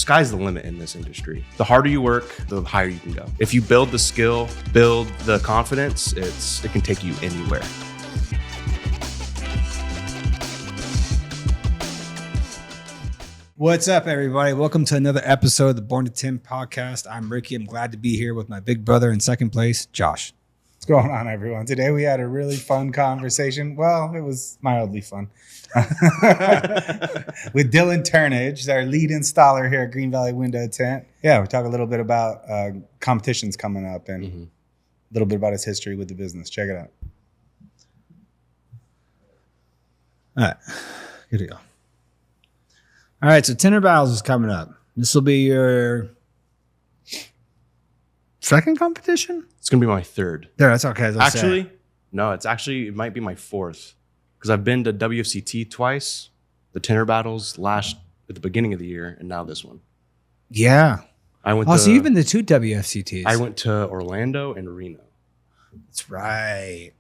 sky's the limit in this industry. The harder you work, the higher you can go. If you build the skill, build the confidence, it can take you anywhere. What's up, everybody? Welcome to another episode of the Born to Tint podcast. I'm Ricky. I'm glad to be here with my big brother in second place, Josh. What's going on, everyone? Today we had a really fun conversation. Well, it was mildly fun. With Dylan Turnage, our lead installer here at Green Valley Window Tint. Yeah, we talk a little bit about competitions coming up and a little bit about his history with the business. Check it out. All right, here we go. All right, so Tinter Battles is coming up. This will be your second competition? It's going to be my third. There, that's okay. No, it might be my fourth. Because I've been to WFCT twice, the Tinter Battles at the beginning of the year, and now this one. Yeah. So you've been to two WFCTs. I went to Orlando and Reno. That's right.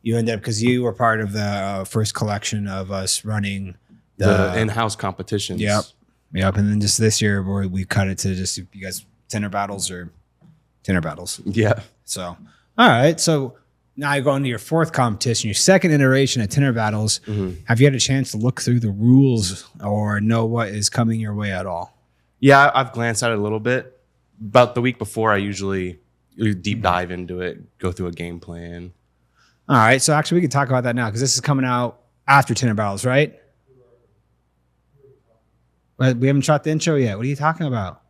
You ended up, because you were part of the first collection of us running the in-house competitions. Yep. And then just this year, we cut it to just you guys Tinter Battles or Tinter Battles. Yeah. So, all right. So now you're going to your fourth competition, your second iteration of Tinter Battles. Mm-hmm. Have you had a chance to look through the rules or know what is coming your way at all? Yeah, I've glanced at it a little bit. About the week before, I usually deep dive into it, go through a game plan. All right. So actually, we can talk about that now because this is coming out after Tinter Battles, right? But we haven't shot the intro yet. What are you talking about?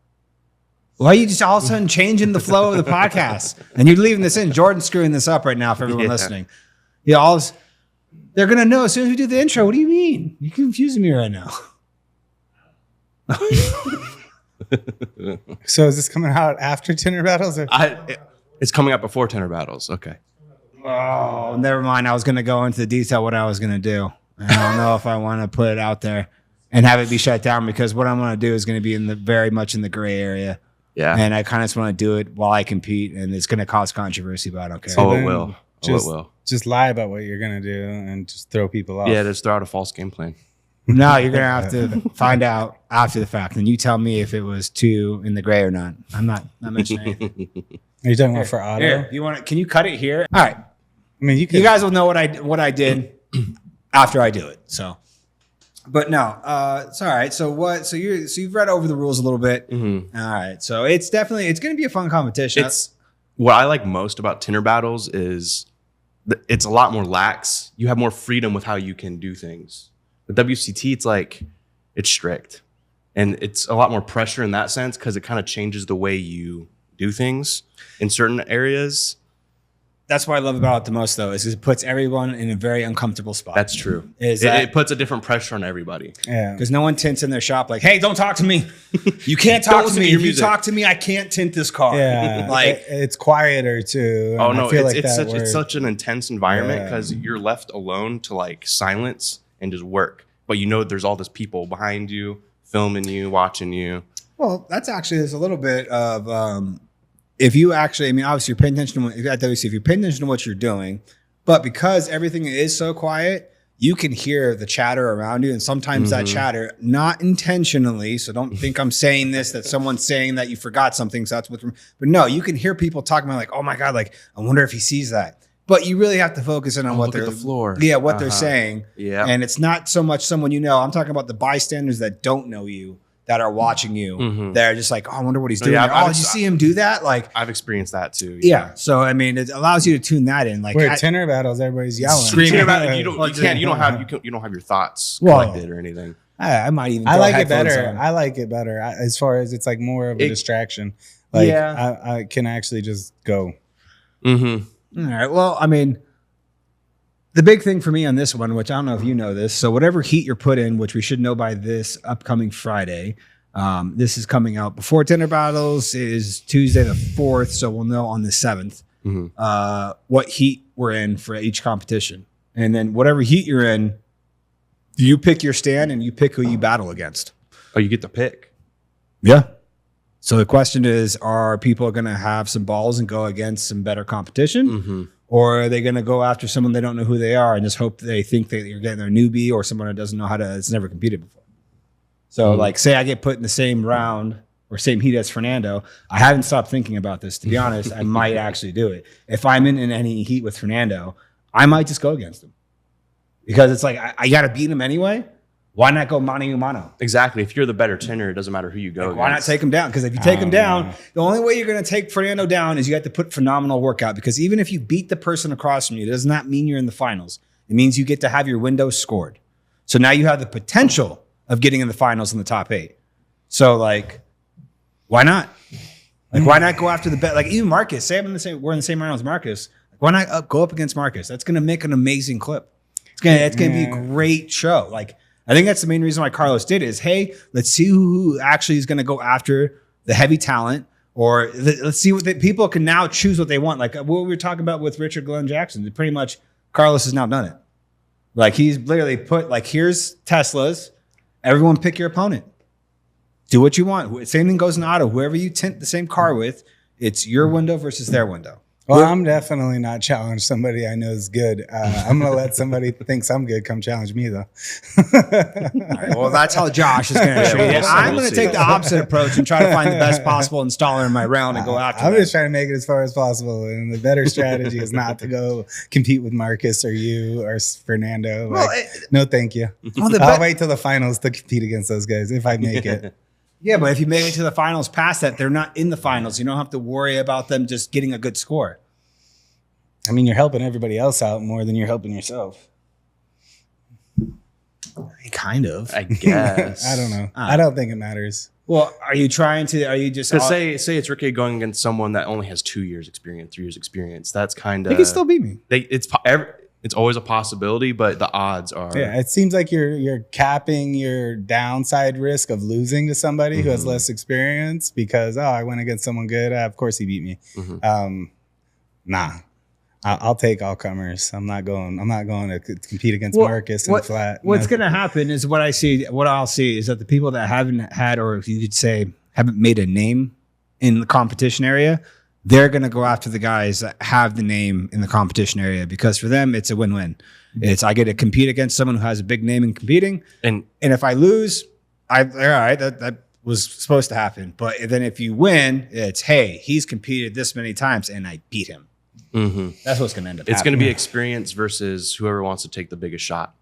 Why are you just all of a sudden changing the flow of the podcast? And you're leaving this in. Jordan's screwing this up right now for everyone listening. Yeah, they're going to know as soon as we do the intro. What do you mean? You're confusing me right now. So is this coming out after Tinter Battles? It's coming out before Tinter Battles. Okay. Oh, never mind. I was going to go into the detail what I was going to do. I don't know if I want to put it out there and have it be shut down because what I'm going to do is going to be very much in the gray area. Yeah. And I kind of just want to do it while I compete, and it's going to cause controversy, but I don't care. So it will. It will. Just lie about what you're going to do and just throw people off. Yeah, just throw out a false game plan. No, you're going to have to find out after the fact, and you tell me if it was too in the gray or not. I'm not mentioning anything. Are you talking about for auto? Here, can you cut it here? All right. I mean, you guys will know what I did after I do it. So. But no, it's all right. So you've read over the rules a little bit. Mm-hmm. All right. So it's going to be a fun competition. It's what I like most about Tinter Battles is it's a lot more lax. You have more freedom with how you can do things. With WCT, it's strict, and it's a lot more pressure in that sense because it kind of changes the way you do things in certain areas. That's what I love about it the most, though, is it puts everyone in a very uncomfortable spot. That's true. It puts a different pressure on everybody. Yeah. Because no one tints in their shop like, hey, don't talk to me. You can't talk to me. If you talk to me, I can't tint this car. Yeah. It's quieter, too. Oh, no. It's such an intense environment because you're left alone to, silence and just work. But there's all these people behind you, filming you, watching you. Well, there's a little bit of... if you actually, obviously you're paying attention to if you're paying attention to what you're doing, but because everything is so quiet, you can hear the chatter around you. And sometimes that chatter, not intentionally, so don't think I'm saying this, that someone's saying that you forgot something. So that's but no, you can hear people talking about oh my God, I wonder if he sees that. But you really have to focus in on what they're the floor. Yeah, what they're saying. Yeah. And it's not so much someone I'm talking about the bystanders that don't know you, that are watching you. Mm-hmm. They're just I wonder what he's doing. Did you see him do that? I've experienced that too. Yeah. So it allows you to tune that in. We're at Tinter Battles, everybody's yelling. Screaming about it. You don't have your thoughts collected or anything. I might even. I like it better. I like it better as far as it's more of a distraction. I can actually just go. Mm-hmm. All right. Well, the big thing for me on this one, which I don't know if you know this, so whatever heat you're put in, which we should know by this upcoming Friday, this is coming out before Tinter Battles is Tuesday the 4th, so we'll know on the 7th what heat we're in for each competition. And then whatever heat you're in, you pick your stand and you pick who you battle against. Oh, you get to pick? Yeah. So the question is, are people going to have some balls and go against some better competition? Mm-hmm. Or are they going to go after someone they don't know who they are and just hope they think that you're getting their newbie or someone who doesn't know has never competed before? So like, say I get put in the same round or same heat as Fernando, I haven't stopped thinking about this. To be honest, I might actually do it. If I'm in any heat with Fernando, I might just go against him because it's like I got to beat him anyway. Why not go mano a mano? Exactly. If you're the better tinter, it doesn't matter who you go against. Why not take him down? Because if you take him down, the only way you're going to take Fernando down is you have to put phenomenal work out. Because even if you beat the person across from you, it does not mean you're in the finals. It means you get to have your window scored. So now you have the potential of getting in the finals in the top 8. So like, why not? Like, why not go after the bet? Like even Marcus, say we're in the same round as Marcus. Why not go up against Marcus? That's going to make an amazing clip. It's going to be a great show. Like, I think that's the main reason why Carlos did it is, hey, let's see who actually is going to go after the heavy talent, or let's see what people can now choose what they want. Like what we were talking about with Richard Glenn Jackson. Pretty much Carlos has now done it. Like he's literally put like, here's Teslas. Everyone pick your opponent. Do what you want. Same thing goes in auto. Whoever you tint the same car with, it's your window versus their window. Well, I'm definitely not challenge somebody I know is good. I'm going to let somebody thinks I'm good come challenge me, though. All right, well, that's how Josh is going to treat it. I'm going to take the opposite approach and try to find the best possible installer in my round and go after I'm them. just trying to make it as far as possible. And the better strategy is not to go compete with Marcus or you or Fernando. Well, no, thank you. Well, I'll wait till the finals to compete against those guys if I make it. Yeah, but if you make it to the finals past that, they're not in the finals. You don't have to worry about them just getting a good score. I mean, you're helping everybody else out more than you're helping yourself. Kind of. I guess. I don't know. I don't think it matters. Well, are you just... Because say it's Ricky going against someone that only has 2 years experience, 3 years experience. That's kind of... He can still beat me. It's always a possibility, but the odds are... Yeah, it seems like you're capping your downside risk of losing to somebody who has less experience because, I went against someone good. Of course he beat me. Nah. I'll take all comers. I'm not going to compete against Marcus in the flat. What's going to happen is what I'll see is that the people that haven't had, or you could say haven't made a name in the competition area, they're going to go after the guys that have the name in the competition area because for them, it's a win-win. It's I get to compete against someone who has a big name in competing. And if I lose, all right, that was supposed to happen. But then if you win, it's, hey, he's competed this many times and I beat him. That's what's going to end up happening. It's going to be experience versus whoever wants to take the biggest shot.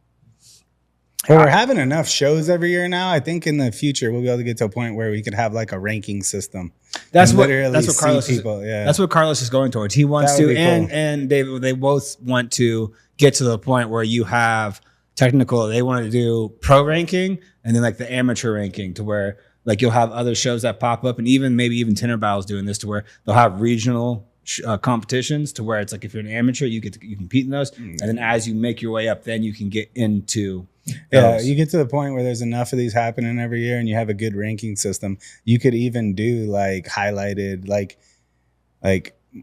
Well, we're having enough shows every year now. I think in the future we'll be able to get to a point where we could have like a ranking system. That's what Carlos That's what Carlos is going towards. He wants to, and David, they both want to get to the point where you have technical. They want to do pro ranking and then like the amateur ranking to where like you'll have other shows that pop up, and maybe even Tinter Battles doing this to where they'll have regional competitions to where it's like if you're an amateur, you compete in those, and then as you make your way up, then you can get into those. You get to the point where there's enough of these happening every year, and you have a good ranking system. You could even do like highlighted, like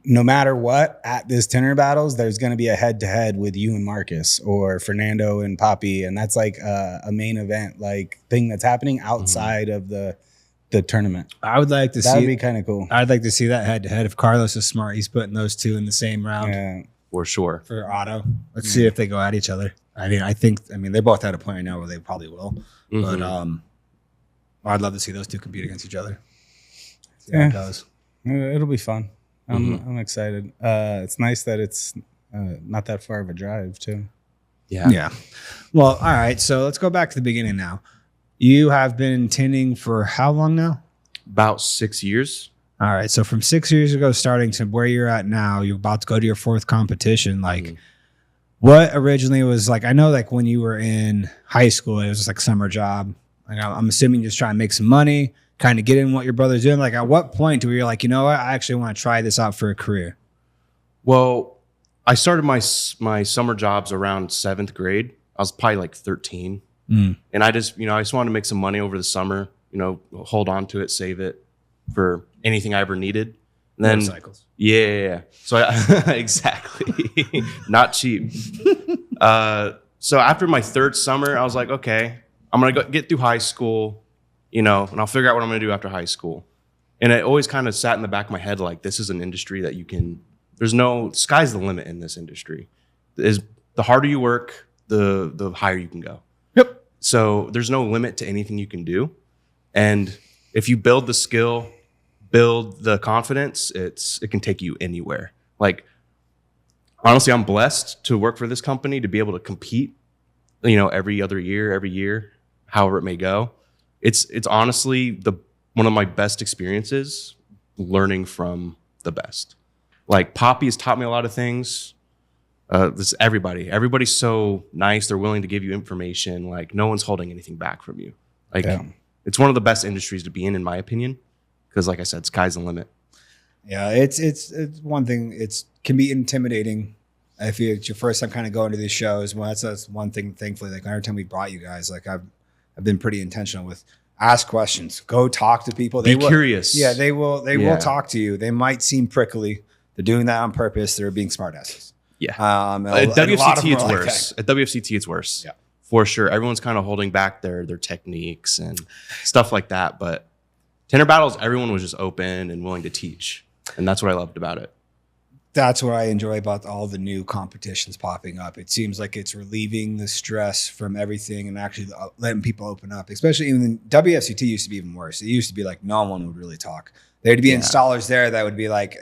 no matter what at this Tinter Battles, there's going to be a head-to-head with you and Marcus or Fernando and Poppy, and that's like a main event like thing that's happening outside of the tournament. I would like to see. That would be kind of cool. I'd like to see that head to head. If Carlos is smart, he's putting those two in the same round. Yeah. For sure. For auto. Let's see if they go at each other. I mean, they both had a point right now where they probably will. But I'd love to see those two compete against each other. See how it goes. It'll be fun. I'm excited. It's nice that it's not that far of a drive too. Yeah. Well, all right. So let's go back to the beginning now. You have been tinting for how long now? About 6 years. All right. So from 6 years ago, starting to where you're at now, you're about to go to your 4th competition. Like what originally was like, I know like when you were in high school, it was just like summer job. Like I'm assuming just trying to make some money, kind of get in what your brother's doing. Like at what point were you like, you know what? I actually want to try this out for a career. Well, I started my summer jobs around 7th grade. I was probably like 13. And I just wanted to make some money over the summer, hold on to it, save it for anything I ever needed. And then motorcycles. Yeah. So exactly. Not cheap. So after my 3rd summer, I was like, okay, I'm going to get through high school, and I'll figure out what I'm going to do after high school. And it always kind of sat in the back of my head, like, this is an industry that sky's the limit in this industry. The harder you work, the higher you can go. Yep. So there's no limit to anything you can do. And if you build the skill, build the confidence, it can take you anywhere. Like, honestly, I'm blessed to work for this company, to be able to compete, every other year, every year, however it may go. It's honestly one of my best experiences, learning from the best. Like, Poppy has taught me a lot of things. Everybody's so nice. They're willing to give you information. Like, no one's holding anything back from you. Like, it's one of the best industries to be in my opinion, because like I said, sky's the limit. Yeah, it's one thing. It can be intimidating if it's your first time kind of going to these shows. Well, that's one thing. Thankfully, like every time we brought you guys, like I've been pretty intentional with ask questions, go talk to people. Be curious. Yeah, they will talk to you. They might seem prickly. They're doing that on purpose. They're being smartasses. Yeah. At WFCT, it's worse. At WFCT, it's worse. Yeah, for sure. Everyone's kind of holding back their techniques and stuff like that. But Tinter Battles, everyone was just open and willing to teach. And that's what I loved about it. That's what I enjoy about all the new competitions popping up. It seems like it's relieving the stress from everything and actually letting people open up, especially even WFCT used to be even worse. It used to be like no one would really talk. There'd be installers there that would be like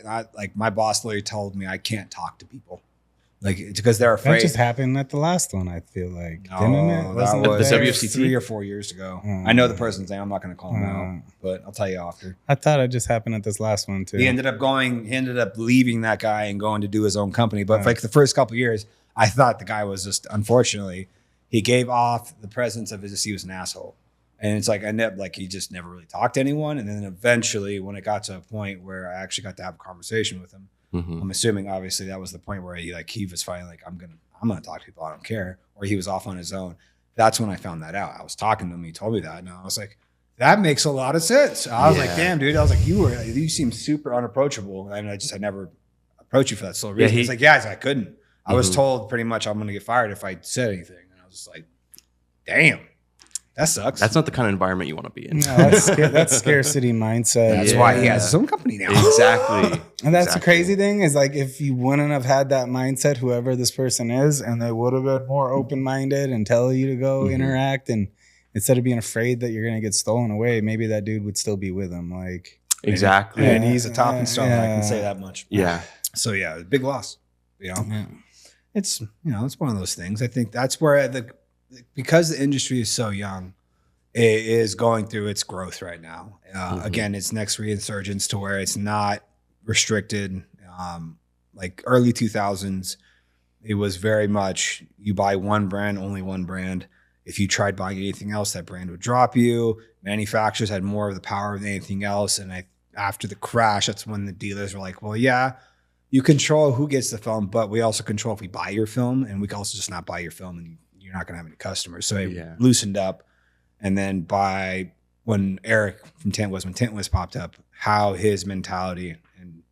my boss literally told me I can't talk to people. Like, it's because they're afraid. That just happened at the last one, I feel like. No, didn't it? that was the WFCT? 3 or 4 years ago. I know the person's name. I'm not going to call him out, but I'll tell you after. I thought it just happened at this last one, too. He ended up leaving that guy and going to do his own company. But like the first couple of years, I thought the guy was just, unfortunately, he gave off the presence of he was an asshole. And it's like, he just never really talked to anyone. And then eventually, when it got to a point where I actually got to have a conversation with him, I'm assuming obviously that was the point where he was finally like, I'm gonna talk to people, I don't care. Or he was off on his own. That's when I found that out. I was talking to him, he told me that, and I was like, that makes a lot of sense. I was like, damn, dude. I was like, you seem super unapproachable. And I never approached you for that sole reason. He's like, I couldn't. I was told pretty much I'm gonna get fired if I said anything. And I was just like, damn. That sucks. That's not the kind of environment you want to be in. No, that's scarcity mindset. That's why he has his own company now. Exactly. And that's the crazy thing is like, if you wouldn't have had that mindset, whoever this person is, and they would have been more open-minded and tell you to go interact, and instead of being afraid that you're going to get stolen away, maybe that dude would still be with him. Like, exactly. And he's a top installer. I can say that much. Yeah. So big loss. It's it's one of those things. I think that's where because the industry is so young, it is going through its growth right now. Again, it's next resurgence to where it's not restricted. Like early 2000s, it was very much you buy one brand, only one brand. If you tried buying anything else, that brand would drop you. Manufacturers had more of the power than anything else. And after the crash, that's when the dealers were like, well, yeah, you control who gets the film, but we also control if we buy your film, and we can also just not buy your film, and you're not going to have any customers. So it loosened up. And then when Eric from Tintless popped up, how his mentality and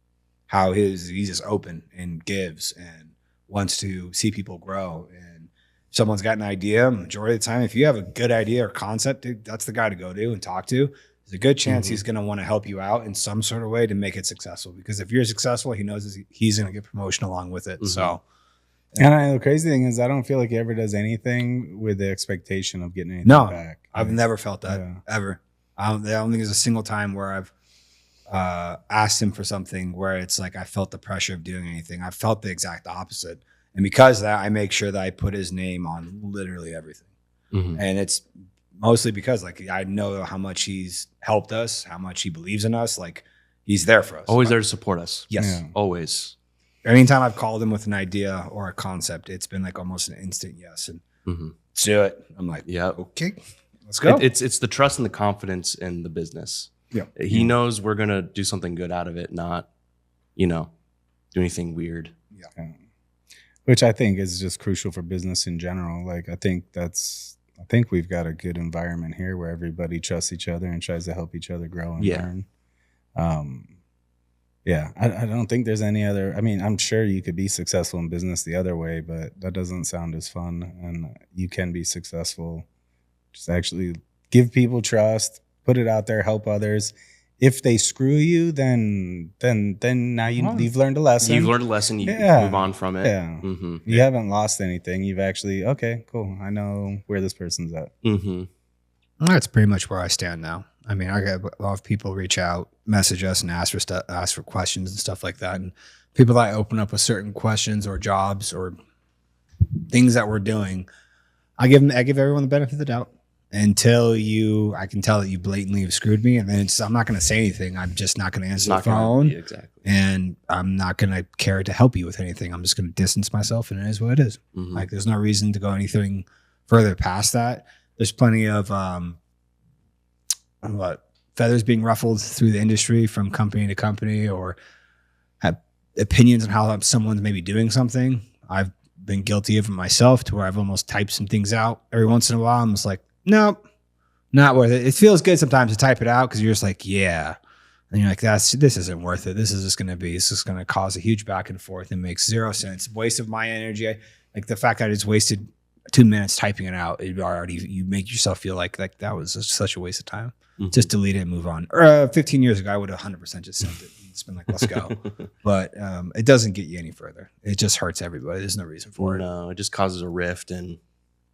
how he's just open and gives and wants to see people grow. And if someone's got an idea, majority of the time, if you have a good idea or concept, dude, that's the guy to go to and talk to. There's a good chance he's going to want to help you out in some sort of way to make it successful. Because if you're successful, he knows he's going to get promotion along with it. So. And the crazy thing is, I don't feel like he ever does anything with the expectation of getting anything back. I've never felt that ever. I don't think there's a single time where I've asked him for something where it's like I felt the pressure of doing anything. I felt the exact opposite. And because of that, I make sure that I put his name on literally everything. And it's mostly because I know how much he's helped us, how much he believes in us. Like, he's there for us. Always there to support us. Yes. Yeah. Always. Anytime I've called him with an idea or a concept, it's been like almost an instant yes. And let's do it. I'm like, okay, let's go. It's the trust and the confidence in the business. Yeah. He knows we're going to do something good out of it, not, do anything weird. Yeah. Which I think is just crucial for business in general. Like, I think we've got a good environment here where everybody trusts each other and tries to help each other grow and learn. I don't think there's any other. I mean, I'm sure you could be successful in business the other way, but that doesn't sound as fun. And you can be successful. Just actually give people trust, put it out there, help others. If they screw you, then now you've learned a lesson. You've learned a lesson. You move on from it. Yeah. You haven't lost anything. You've actually, okay, cool. I know where this person's at. That's pretty much where I stand now. I mean, I got a lot of people reach out, message us, and ask for questions and stuff like that. And people that open up with certain questions or jobs or things that we're doing, I give everyone the benefit of the doubt until I can tell that you blatantly have screwed me, and then I'm not going to say anything. I'm just not going to answer the phone, exactly, and I'm not going to care to help you with anything. I'm just going to distance myself, and it is what it is. Like, there's no reason to go anything further past that. There's plenty of feathers being ruffled through the industry from company to company, or have opinions on how someone's maybe doing something. I've been guilty of it myself, to where I've almost typed some things out every once in a while. I'm just like, nope, not worth it. It feels good sometimes to type it out because you're just like, yeah. And you're like, this isn't worth it. This is just going to cause a huge back and forth and makes zero sense. Waste of my energy. Like the fact that I just wasted 2 minutes typing it out, you make yourself feel like that was just such a waste of time. Just delete it and move on. Or 15 years ago, I would have 100% just sent it. It's been like, let's go. But it doesn't get you any further. It just hurts everybody. There's no reason for it. No, it just causes a rift, and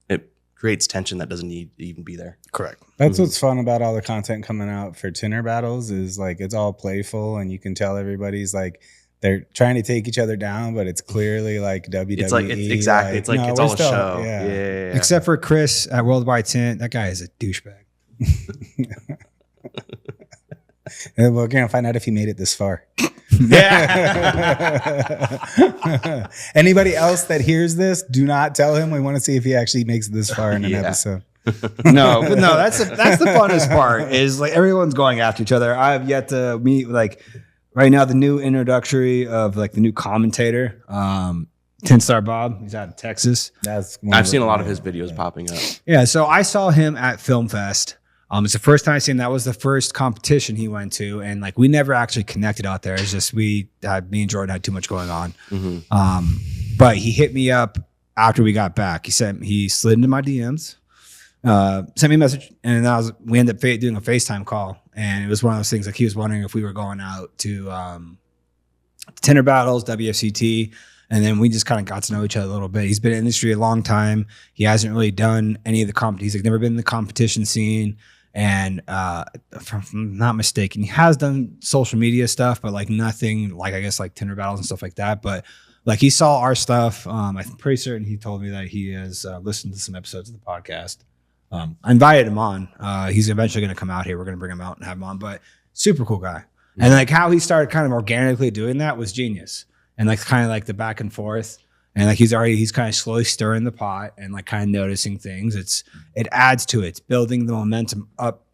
it creates tension that doesn't need to even be there. Correct. That's what's fun about all the content coming out for Tinter Battles, is like it's all playful, and you can tell everybody's like they're trying to take each other down, but it's clearly like WWE. It's like exactly. It's like it's all a show. Yeah. Except for Chris at Worldwide Tint, that guy is a douchebag. And we're gonna find out if he made it this far. Yeah. Anybody else that hears this, do not tell him. We want to see if he actually makes it this far in an episode. No, that's the funnest part, is like everyone's going after each other. I have yet to meet, like, right now, the new introductory of like the new commentator, Tint Star Bob. He's out of Texas. I've seen a lot of his videos popping up. Yeah, so I saw him at Film Fest. It's the first time I seen him. That was the first competition he went to, and like we never actually connected out there. It's just me and Jordan had too much going on. But he hit me up after we got back. He slid into my DMs, sent me a message, and we ended up doing a FaceTime call. And it was one of those things, like he was wondering if we were going out to Tinter Battles, WFCT. And then we just kind of got to know each other a little bit. He's been in the industry a long time. He hasn't really done any of the he's like never been in the competition scene. And if I'm not mistaken, he has done social media stuff, but like nothing like, I guess, like Tinter Battles and stuff like that. But like he saw our stuff. I'm pretty certain he told me that he has listened to some episodes of the podcast. I invited him on. He's eventually going to come out here. We're going to bring him out and have him on. But super cool guy. And like how he started kind of organically doing that was genius. And like kind of like the back and forth. And like he's kind of slowly stirring the pot and like kind of noticing things. It adds to it. It's building the momentum up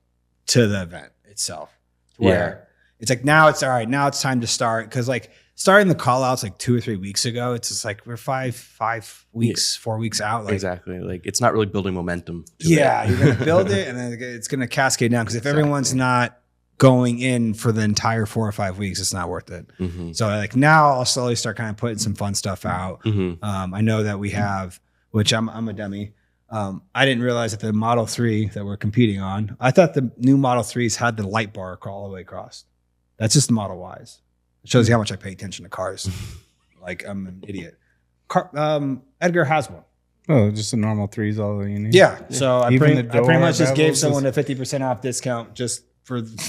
to the event itself. Where it's like, now it's all right. Now it's time to start. Cause like starting the call outs like 2 or 3 weeks ago, it's just like we're 5 weeks, 4 weeks out. Like, exactly. Like it's not really building momentum. You're going to build it and then it's going to cascade down. Cause if everyone's not going in for the entire 4 or 5 weeks, it's not worth it. So like now I'll slowly start kind of putting some fun stuff out. I know that we have, which I'm a dummy. I didn't realize that the Model 3 that we're competing on, I thought the new Model 3s had the light bar all the way across. That's just the Model Ys. It shows you how much I pay attention to cars. Like I'm an idiot. Edgar has one. Oh, just a normal 3 is all you need. Yeah. So I pretty much just gave someone a 50% off discount just for the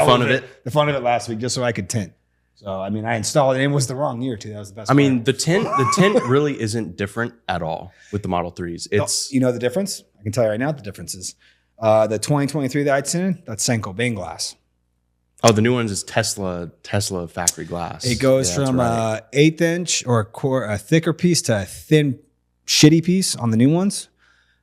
fun of it. The fun of it last week, just so I could tint. So I mean, I installed it, and it was the wrong year too. That was the best. I mean, the tint really isn't different at all with the Model 3s. It's the difference. I can tell you right now what the difference is. The 2023 that I tinted, that's Senko Bane glass. Oh, the new ones is Tesla factory glass. It goes from 1/8 inch or a thicker piece to a thin, shitty piece on the new ones.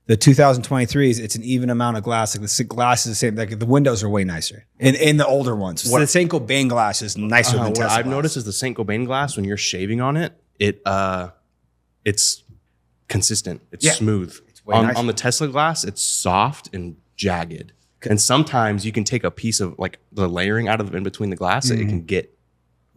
The 2023s, it's an even amount of glass. Like the glass is the same. Like the windows are way nicer in the older ones. So the Senko Bane glass is nicer than Tesla. What I've noticed is the Senko Bane glass, when you're shaving on it, it's consistent. It's smooth. It's way nicer. On the Tesla glass, it's soft and jagged. And sometimes you can take a piece of like the layering out of in between the glass, it can get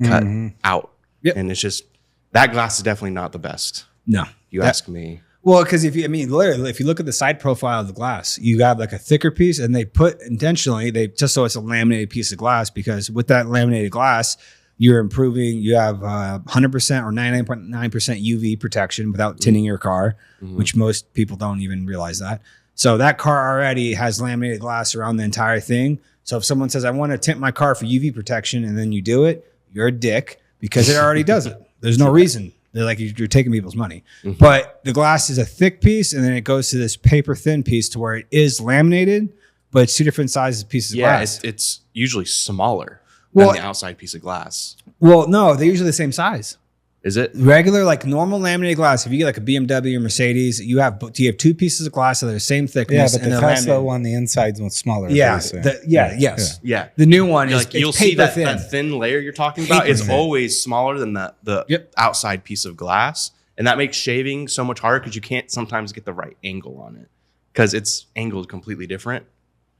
cut out. Yep. And it's just, that glass is definitely not the best. No. You ask me. Well, because if you look at the side profile of the glass, you have like a thicker piece, and they put intentionally, just so it's a laminated piece of glass, because with that laminated glass, you're improving, you have 100% or 99.9% UV protection without tinting your car, which most people don't even realize that. So that car already has laminated glass around the entire thing. So if someone says, I want to tint my car for UV protection, and then you do it, you're a dick because it already does it. There's no reason. They're like, you're taking people's money. Mm-hmm. But the glass is a thick piece, and then it goes to this paper thin piece to where it is laminated, but it's two different sizes pieces of glass. It's usually smaller Well, than the outside piece of glass. Well, no, they're usually the same size. Is it? Regular, like normal laminated glass. If you get like a BMW or Mercedes, you have two pieces of glass that are the same thickness. Yeah, but and the they're Tesla laminated. one, the inside's one smaller. Yeah, Yes. Yeah. The new one is Like, you'll it's see paper that, thin. that thin layer you're talking about is thin. always smaller than the Yep. outside piece of glass. And that makes shaving so much harder because you can't sometimes get the right angle on it because it's angled completely different.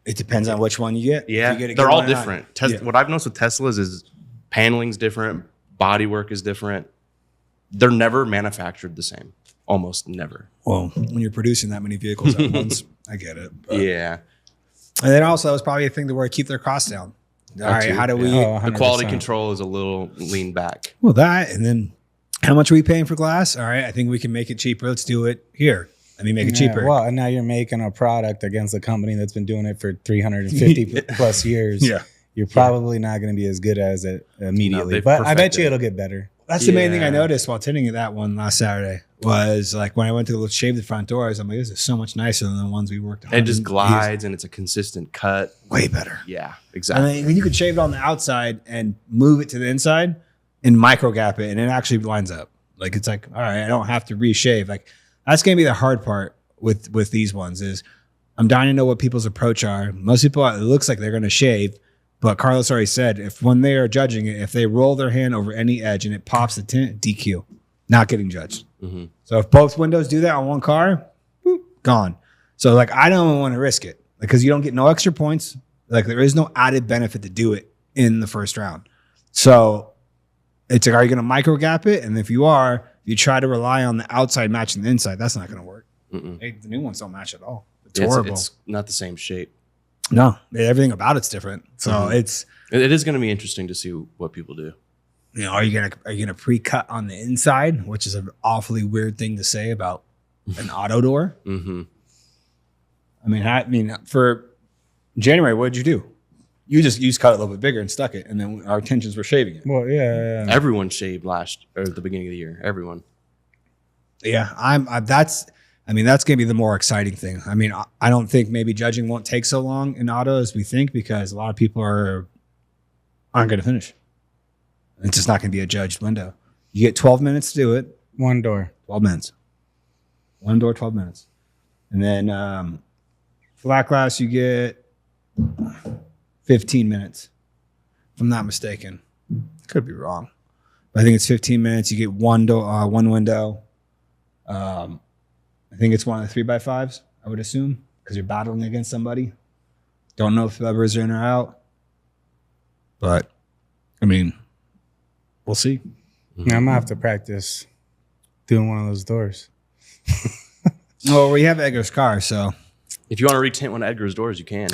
It depends on which one you get. Yeah, If you get a they're good all one or not. different. Yeah. What I've noticed with Teslas is paneling's different, bodywork is different. They're never manufactured the same. Almost never. Well, when you're producing that many vehicles at once, I get it. But- Yeah. And then also, it was probably a thing to where keep their costs down. All right, too. how do we? Oh, The quality 100%. control is a little lean back. Well, that, and then how much are we paying for glass? All right, I think we can make it cheaper. Let's do it here. Let me make it cheaper. Well, and now you're making a product against a company that's been doing it for 350 plus years. Yeah. You're probably not going to be as good as it immediately, they've but I bet perfected you it. it'll get better. That's the main thing I Yeah. noticed while tinting that one last Saturday was like when I went to shave the front doors, I'm like, this is so much nicer than the ones we worked on. It just glides and it's a consistent cut. way better. Yeah, And exactly. then you could shave it on the outside and move it to the inside and micro gap it, and it actually lines up. Like it's like, all right, I don't have to reshave. Like that's gonna be the hard part with these ones is I'm dying to know what people's approach are. Most people, it looks like they're gonna shave, but Carlos already said if when they are judging it, if they roll their hand over any edge and it pops the tint, DQ, not getting judged. Mm-hmm. So if both windows do that on one car, boop, gone. So like I don't want to risk it because you don't get no extra points. Like there is no added benefit to do it in the first round. So it's like, are you going to micro gap it? And if you are, you try to rely on the outside matching the inside. That's not going to work. Mm-mm. Hey, the new ones don't match at all. It's It's, horrible. it's not the same shape. No, everything about it's different. So Mhm. it's, It is going to be interesting to see what people do. you know, are you gonna pre-cut on the inside, which is an awfully weird thing to say about an auto door? Mm-hmm. I mean, for January, what did you do? You just cut it a little bit bigger and stuck it, and then our intentions were shaving it. Well, yeah. Everyone shaved at the beginning of the year. Everyone. Yeah, that's gonna be the more exciting thing. I mean, I don't think maybe judging won't take so long in auto as we think because a lot of people aren't going to finish. It's just not going to be a judged window. You get 12 minutes to do it. One door. 12 minutes. One door, 12 minutes. And then flat glass, you get 15 minutes, if I'm not mistaken. Could be wrong. But I think it's 15 minutes. You get one window. I think it's one of the 3x5s, I would assume, because you're battling against somebody. Don't know if levers are in or out. But, I mean, we'll see. I'm going to have to practice doing one of those doors. Well, we have Edgar's car, so. If you want to retint one of Edgar's doors, you can.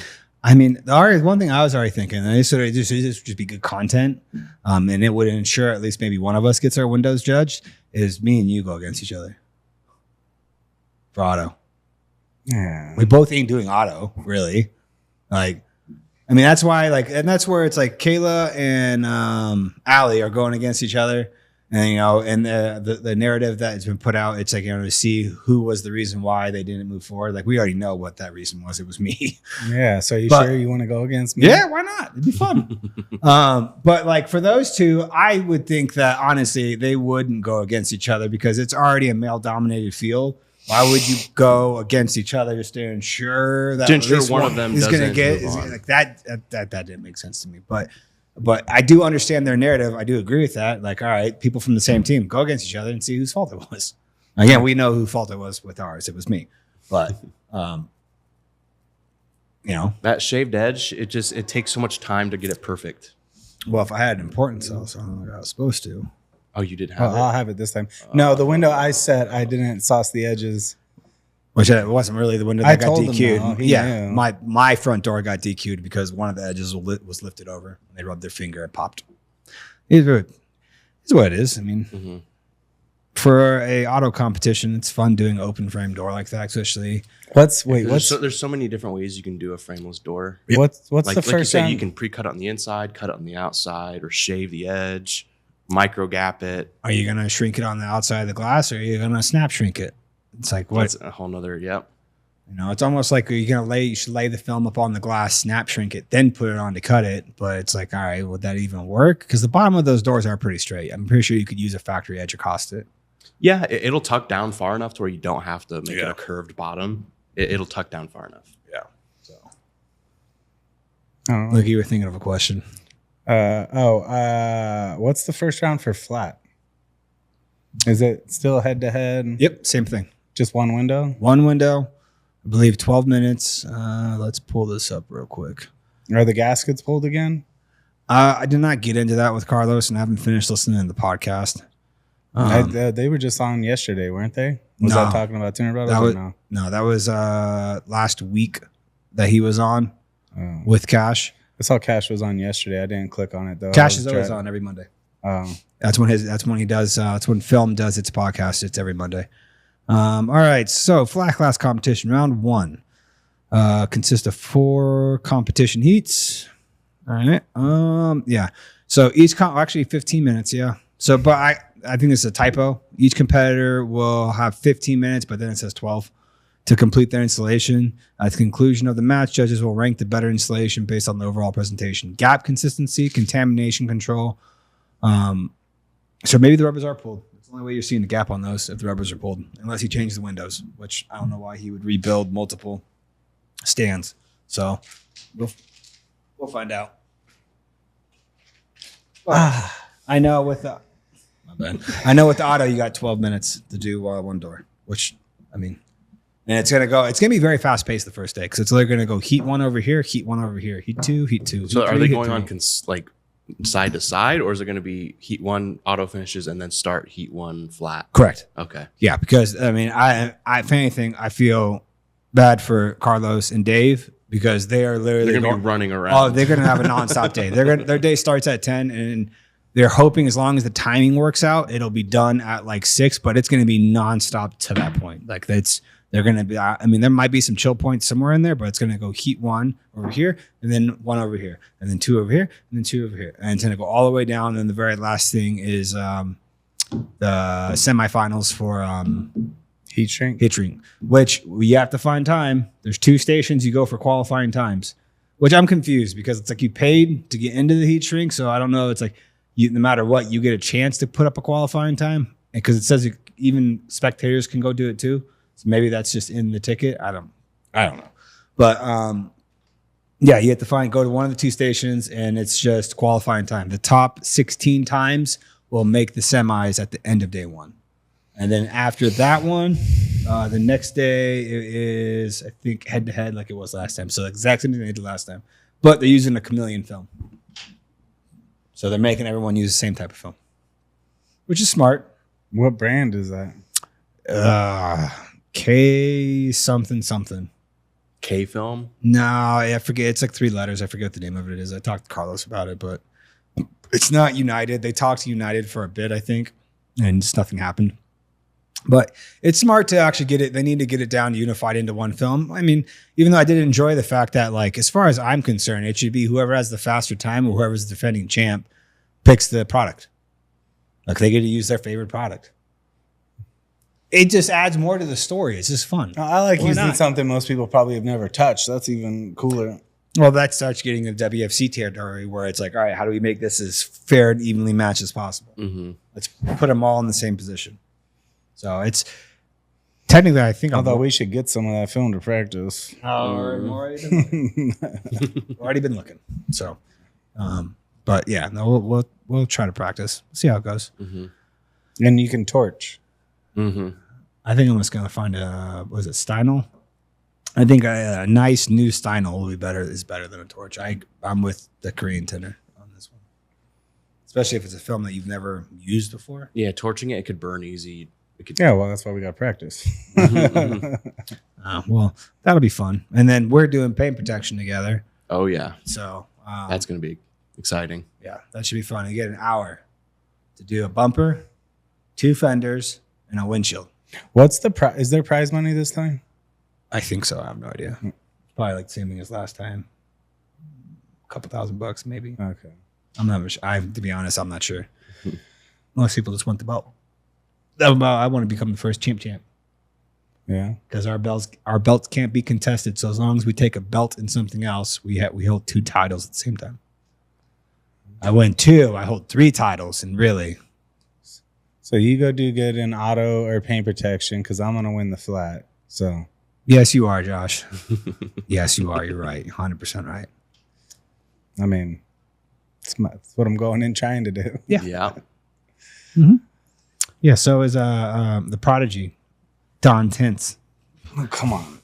I mean, one thing I was already thinking, and this would just be good content, and it would ensure at least maybe one of us gets our windows judged, is me and you go against each other for auto. Yeah. We both ain't doing auto, really. Like, I mean, that's why, like, and that's where it's like Kayla and Allie are going against each other. And, you know, and the narrative that has been put out, it's like, you know, to see who was the reason why they didn't move forward. Like, we already know what that reason was. It was me. Yeah. So you But- sure you want to go against me? Yeah, why not? It'd be fun. But like for those two, I would think that honestly, they wouldn't go against each other because it's already a male dominated field. Why would you go against each other just to ensure that To ensure at least one of them is going to doesn't get move on. like that didn't make sense to me. But I do understand their narrative. I do agree with that. Like, all right, people from the same team go against each other and see whose fault it was. Again, we know whose fault it was with ours. It was me. But you know, That shaved edge, it takes so much time to get it perfect. well, if I had an important cell, so I don't know what I was supposed to. Oh, you did have Well, I'll it? have it this time. No, the window I set, I didn't sauce the edges. Which it wasn't really the window I that got told him, DQ'd. though. He Yeah, knew. my front door got DQ'd because one of the edges was lifted over. And they rubbed their finger and popped. It's what it is. I mean, Mhm. for a auto competition, it's fun doing open frame door like that, especially. There's so many different ways you can do a frameless door. What's like, the like first you said, round? you can pre-cut it on the inside, cut it on the outside, or shave the edge, micro gap it. Are you gonna shrink it on the outside of the glass, or are you gonna snap shrink it? It's like what? That's a whole nother. Yep. You know, it's almost like you should lay the film up on the glass, snap shrink it, then put it on to cut it. But it's like, all right, would that even work? Because the bottom of those doors are pretty straight. I'm pretty sure you could use a factory edge across it. Yeah, it'll tuck down far enough to where you don't have to make it a curved bottom. It'll tuck down far enough. Yeah. So, Oh. look, you were thinking of a question. What's the first round for flat? Is it still head to head? Yep, same thing. Just one window? One window, I believe 12 minutes. Let's pull this up real quick. Are the gaskets pulled again? I did not get into that with Carlos, and I haven't finished listening to the podcast. They were just on yesterday, weren't they? Was No. that talking about Tinter Battles? That was, or no? no, that was last week that he was on Oh. with Cash. I saw Cash was on yesterday. I didn't click on it though. Cash is always on every Monday. Oh. That's when he does. That's when Film does its podcast. It's every Monday. All right. So flat glass competition round 1 consists of 4 competition heats. All right. Yeah. So each actually 15 minutes. Yeah. So, but I think it's a typo. Each competitor will have 15 minutes, but then it says 12 to complete their installation. At the conclusion of the match, judges will rank the better installation based on the overall presentation. Gap consistency, contamination control. So maybe the rubbers are pulled. It's the only way you're seeing the gap on those if the rubbers are pulled, unless he changed the windows, which I don't know why he would rebuild multiple stands. So we'll find out. I know with the auto you got 12 minutes to do one door, which I mean, and it's gonna be very fast paced the first day because it's literally gonna go heat 1 over here, heat 1 over here, heat 2, heat 2. So heat are 3, they heat going 3. on like side to side, or is it going to be heat 1 auto finishes and then start heat 1 flat? Correct. Okay. Yeah, because I mean, I if anything, I feel bad for Carlos and Dave because they are literally They're going to be running around. Oh, they're going to have a nonstop day. Their day starts at 10, and they're hoping as long as the timing works out, it'll be done at like 6. But it's going to be nonstop to that point. Like they're going to be. I mean, there might be some chill points somewhere in there, but it's going to go heat 1 over here, and then 1 over here, and then 2 over here, and then 2 over here, and it's going to go all the way down. And then the very last thing is the semifinals for Heat shrink. which you have to find time. There's 2 stations you go for qualifying times, which I'm confused because it's like you paid to get into the heat shrink. So I don't know. It's like no matter what, you get a chance to put up a qualifying time, and because it says even spectators can go do it too. So maybe that's just in the ticket. I don't know. But yeah, you have to go to one of the 2 stations, and it's just qualifying time. The top 16 times will make the semis at the end of day 1. And then after that one, the next day is, I think, head to head like it was last time. So the exact same thing they did last time. But they're using a chameleon film. So they're making everyone use the same type of film, which is smart. What brand is that? K something. K film? No, I forget. It's like 3 letters. I forget what the name of it is. I talked to Carlos about it, but it's not United. They talked to United for a bit, I think, and just nothing happened. But it's smart to actually get it. They need to get it down unified into one film. I mean, even though I did enjoy the fact that, like, as far as I'm concerned, it should be whoever has the faster time or whoever's the defending champ picks the product. Like, they get to use their favorite product. It just adds more to the story. It's just fun. I like Why using not? something most people probably have never touched. That's even cooler. Well, that starts getting the WFC territory where it's like, all right, how do we make this as fair and evenly matched as possible? Mm-hmm. Let's put them all in the same position. So it's technically, I think, Although we should get some of that film to practice. already been looking. So, but yeah, no, we'll try to practice. See how it goes. Mm-hmm. And you can torch. Mm-hmm. I think I'm just gonna find Steinel? I think a nice new Steinel will be better. Is better than a torch. I'm with the Korean tinter on this one, especially if it's a film that you've never used before. Yeah, torching it could burn easy. Yeah, well, that's why we got practice. Well, that'll be fun. And then we're doing paint protection together. Oh yeah, So that's gonna be exciting. yeah, that should be fun. You get an hour to do a bumper, 2 fenders, and a windshield. What's the prize? Is there prize money this time? I think so. I have no idea. Probably like the same thing as last time. A couple $1,000 maybe. Okay. I'm not sure. To be honest, I'm not sure. Most people just want the belt. I want to become the first champ. Yeah. Because our belts can't be contested. So as long as we take a belt in something else, we hold 2 titles at the same time. I win 2. I hold 3 titles, and really. So you go do good in auto or paint protection because I'm gonna win the flat. So. Yes, you are, Josh. Yes, you are. You're right. 100% right. I mean, it's what I'm going in trying to do. Yeah. Yeah. Mm-hmm. Yeah. So is the Prodigy, Don Tints. Oh, come on.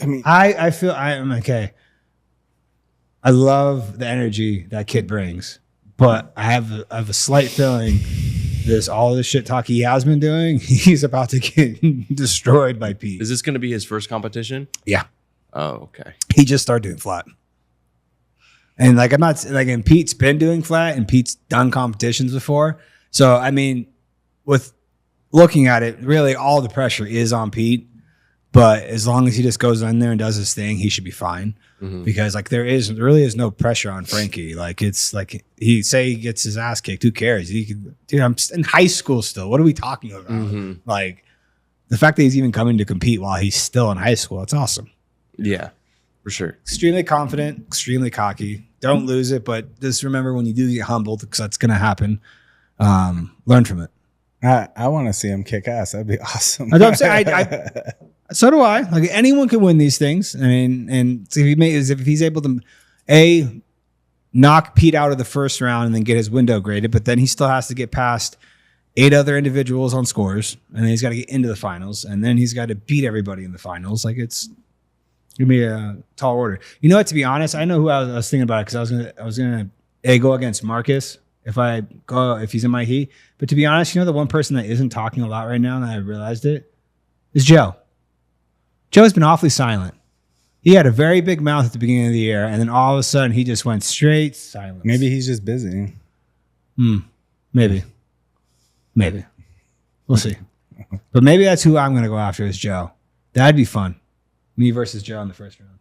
I mean, I feel I'm okay. I love the energy that kid brings, but I have a slight feeling all this shit talk he has been doing, he's about to get destroyed by Pete. Is this going to be his first competition? Yeah. Oh, okay. He just started doing flat. And like, I'm not like, and Pete's been doing flat and Pete's done competitions before. So, I mean, with looking at it, really all the pressure is on Pete. But as long as he just goes in there and does his thing, he should be fine. Mm-hmm. Because like there really is no pressure on Frankie. Like it's like he gets his ass kicked. Who cares? Dude, I'm in high school still. What are we talking about? Mm-hmm. Like the fact that he's even coming to compete while he's still in high school, it's awesome. Yeah, for sure. Extremely confident, extremely cocky. Don't lose it, but just remember when you do get humbled, because that's gonna happen. Learn from it. I want to see him kick ass. That'd be awesome. That's what I'm saying. So do I. Like anyone can win these things. I mean, and if he's able to knock Pete out of the first round and then get his window graded, but then he still has to get past 8 other individuals on scores, and then he's got to get into the finals, and then he's got to beat everybody in the finals. Like it's gonna be a tall order. You know what? To be honest, I know who I was thinking about it because I was gonna go against Marcus if he's in my heat. But to be honest, the one person that isn't talking a lot right now, and I realized it, is Joe. Joe's been awfully silent. He had a very big mouth at the beginning of the year, and then all of a sudden he just went straight silent. Maybe he's just busy. Maybe. We'll see. But maybe that's who I'm going to go after is Joe. That'd be fun. Me versus Joe in the first round.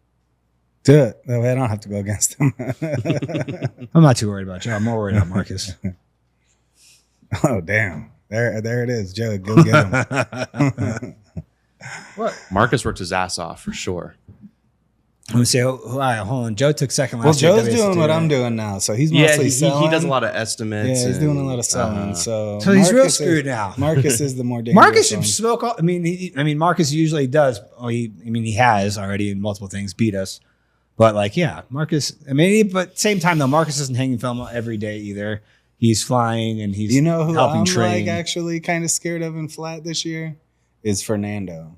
Do it. That way I don't have to go against him. I'm not too worried about Joe. I'm more worried about Marcus. Oh, damn. There it is. Joe, go get him. What? Marcus worked his ass off for sure. I'm gonna say, hold on. Joe took second last year. Well, Joe's doing what I'm doing now, so he's mostly selling. He does a lot of estimates. Yeah, he's doing a lot of selling. So he's real screwed now. Marcus is the more dangerous. Marcus should smoke all. I mean, Marcus usually does. He has already in multiple things beat us. But like, yeah, Marcus. But same time though, Marcus isn't hanging film every day either. He's flying and he's who helping I'm train. Like actually kind of scared of in flat this year is Fernando.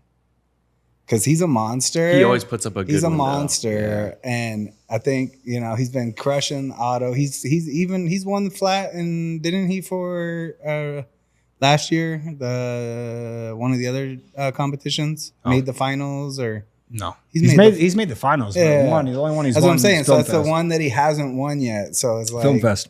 Because he's a monster. He always puts up a good He's a window. monster. Yeah. And I think, he's been crushing auto. He's won the flat, and didn't he for last year, one of the other competitions? Made the finals or no. He's made the finals. Yeah. The only one he's That's won. What I'm saying. So Film it's Fest. the one that he hasn't won yet. So it's like Film Fest.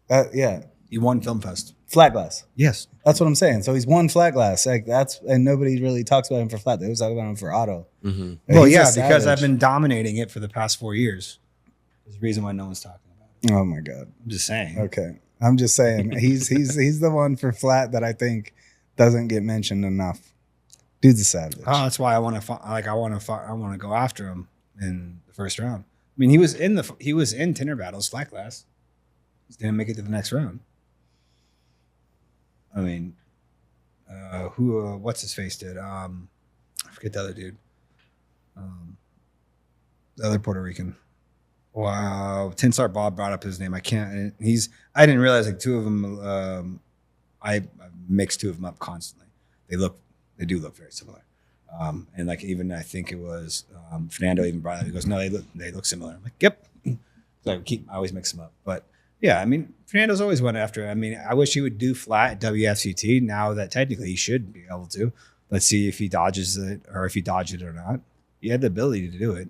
Yeah. He won Film Fest. Flat glass. Yes. That's what I'm saying. So he's won flat glass. Like and nobody really talks about him for flat. They always talk about him for auto. Mm-hmm. Well, yeah, because I've been dominating it for the past 4 years. There's a reason why no one's talking about it. Oh my God. I'm just saying. Okay. I'm just saying he's the one for flat that I think doesn't get mentioned enough. Dude's a savage. Oh, that's why I want to go after him in the first round. I mean, he was in Tinter Battles flat glass. He didn't make it to the next round. I mean, what's his face did? I forget the other dude. The other Puerto Rican. Wow. Tinstar Bob brought up his name. I didn't realize like 2 of them, I mixed 2 of them up constantly. They do look very similar. And like, even I think it was, Fernando even brought it up. He goes, no, they look similar. I'm like, yep. So I always mix them up, but yeah, I mean, Fernando's always went after. I mean, I wish he would do flat at WFCT now that technically he should be able to. Let's see if he dodges it or if he dodged it or not. He had the ability to do it.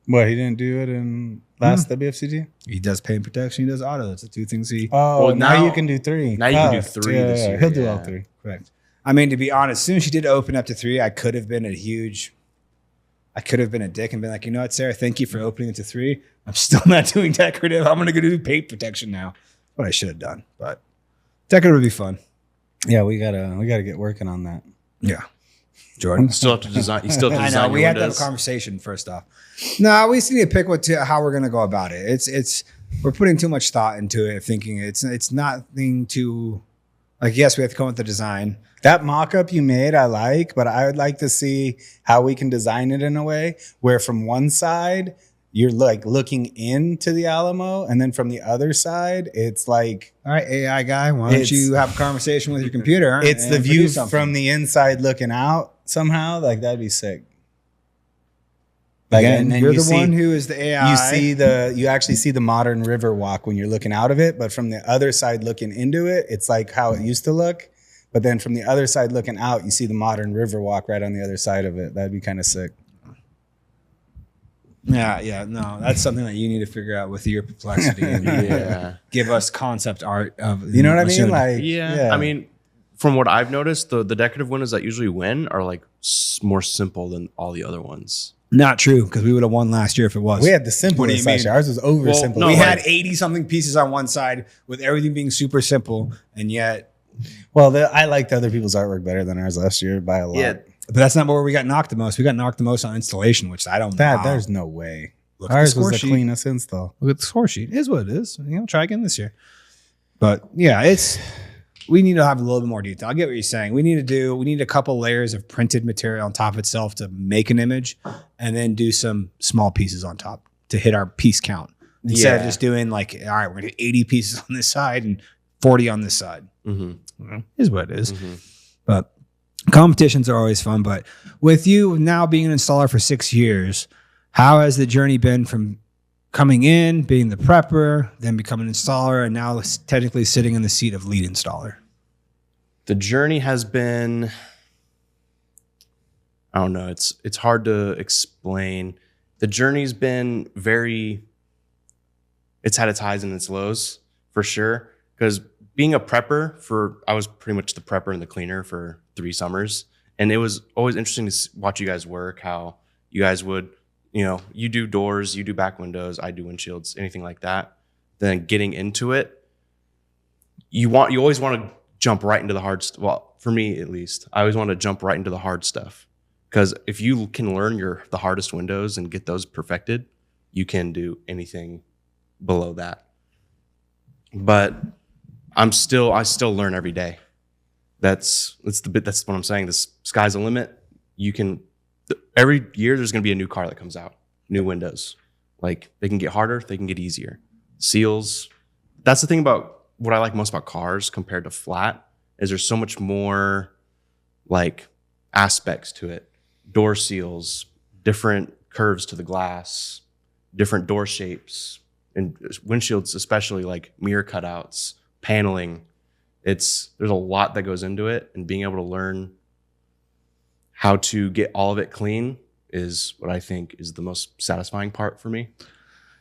What, he didn't do it in last WFCT? He does paint protection. He does auto. That's the 2 things he. Oh, well, now you can do 3. Now you can do 3 this year. He'll do all 3. Correct. I mean, to be honest, as soon as she did open up to 3, I could have been a dick and been like, you know what, Sarah, thank you for opening it to 3. I'm still not doing decorative. I'm going to go do paint protection now. What I should have done, but decorative would be fun. Yeah, we gotta get working on that. Yeah. Jordan? Still have to design. You still have to I design know. We your have to have windows. a conversation first off. No, we just need to pick how we're going to go about it. It's we're putting too much thought into it, thinking it's nothing to, like, yes, we have to come up with the design. That mock-up you made, I like, but I would like to see how we can design it in a way where from one side, you're like looking into the Alamo, and then from the other side, it's like, all right, AI guy, why don't you have a conversation with your computer? It's and the view produce something? from the inside looking out somehow. Like, that'd be sick. Like, Again, and then you're you the one who is the AI. You actually see the modern river walk when you're looking out of it, but from the other side looking into it, it's like how it used to look. But then from the other side looking out, you see the modern river walk right on the other side of it. That'd be kind of sick. Yeah, no, that's something that you need to figure out with your perplexity. And Yeah. give us concept art of, You know what I mean? Like, Yeah. I mean, from what I've noticed, the decorative windows that usually win are like more simple than all the other ones. not true, because we would have won last year if it was. we had the simplest last year. Ours was over simple. no, we like- had 80 something pieces on one side with everything being super simple, and yet, Well, I liked other people's artwork better than ours last year by a lot. Yeah. but that's not where we got knocked the most. We got knocked the most on installation, which I don't know. There's no way. Look at the Ours score was the sheet. cleanest install. Look at the score sheet. It is what it is. Try again this year. But yeah, we need to have a little bit more detail. I get what you're saying. We need a couple layers of printed material on top of itself to make an image, and then do some small pieces on top to hit our piece count. Instead of Yeah. just doing like, all right, we're gonna do 80 pieces on this side and 40 on this side. Mm-hmm. Is what it is. Mm-hmm. But competitions are always fun. But with you now being an installer for 6 years, how has the journey been from coming in, being the prepper, then becoming an installer, and now technically sitting in the seat of lead installer? The journey has been, I don't know, it's hard to explain. The journey's been it's had its highs and its lows for sure. Because being a prepper I was pretty much the prepper and the cleaner for 3 summers. And it was always interesting to watch you guys work, how you guys would, you do doors, you do back windows, I do windshields, anything like that. Then getting into it, you always want to jump right into the hard stuff. Well, for me at least, I always want to jump right into the hard stuff. Because if you can learn the hardest windows and get those perfected, you can do anything below that. But I still learn every day. That's what I'm saying. The sky's the limit. Every year there's going to be a new car that comes out, new windows. Like, they can get harder, they can get easier. Seals. That's the thing about what I like most about cars compared to flat, is there's so much more like aspects to it. Door seals, different curves to the glass, different door shapes, and windshields, especially like mirror cutouts, paneling. There's a lot that goes into it, and being able to learn how to get all of it clean is what I think is the most satisfying part for me.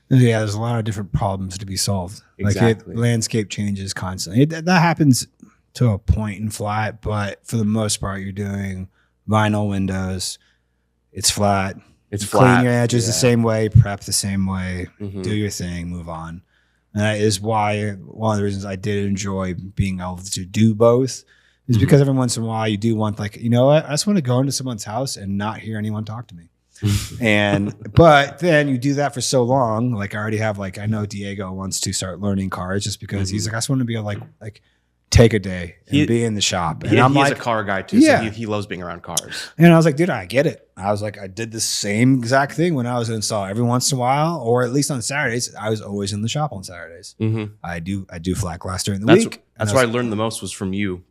Yeah, there's a lot of different problems to be solved. Exactly. Like landscape changes constantly. That happens to a point in flat, but for the most part, you're doing vinyl windows. It's flat. It's Clean flat. your edges the Yeah. same way, prep the same way, Mhm. do your thing, move on. And that is why one of the reasons I did enjoy being able to do both is because every once in a while you do want, like, you know what? I just want to go into someone's house and not hear anyone talk to me. But then you do that for so long. Like, I already have, like, I know Diego wants to start learning cars just because he's like, I just want to be able to like take a day and be in the shop. And I'm he's like, a car guy too, Yeah. so he loves being around cars. and I was like, dude, I get it. I was like, I did the same exact thing when I was an installer. Every once in a while, or at least on Saturdays, I was always in the shop on Saturdays. Mm-hmm. I do flat glass during the That's week. that's what I learned the most was from you.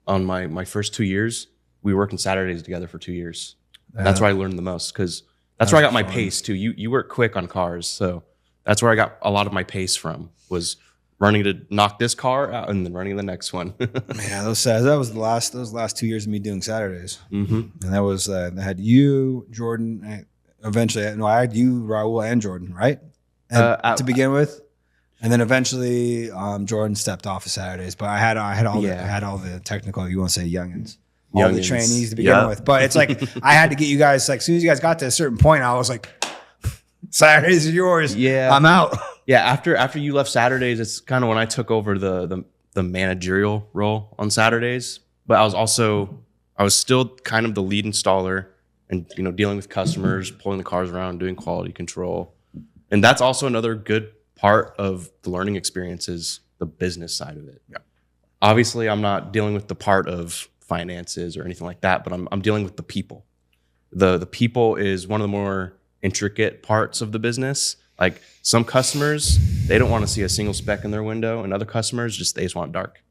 On my first 2 years, we worked on Saturdays together for 2 years. That's where I learned the most, because that's where I got my pace too. You work quick on cars, so that's where I got a lot of my pace from, was running to knock this car out and then running the next one. Yeah, that was those last 2 years of me doing Saturdays, Mm-hmm. and that was I had you, Jordan. Eventually, I had you, Raul, and Jordan, right? To begin with, and then eventually Jordan stepped off of Saturdays. But I had all the technical. You want to say youngins? all the Youngins. trainees to begin with. But it's like I had to get you guys, like, as soon as you guys got to a certain point, I was like, Saturdays are yours. Yeah. I'm out. Yeah, after you left Saturdays, it's kind of when I took over the managerial role on Saturdays. But I was still kind of the lead installer and, you know, dealing with customers, pulling the cars around, doing quality control. And that's also another good part of the learning experience is the business side of it. Yeah. Obviously, I'm not dealing with the part of finances or anything like that, but I'm dealing with the people. The people is one of the more intricate parts of the business. Like some customers, they don't want to see a single speck in their window, and other customers they just want it dark.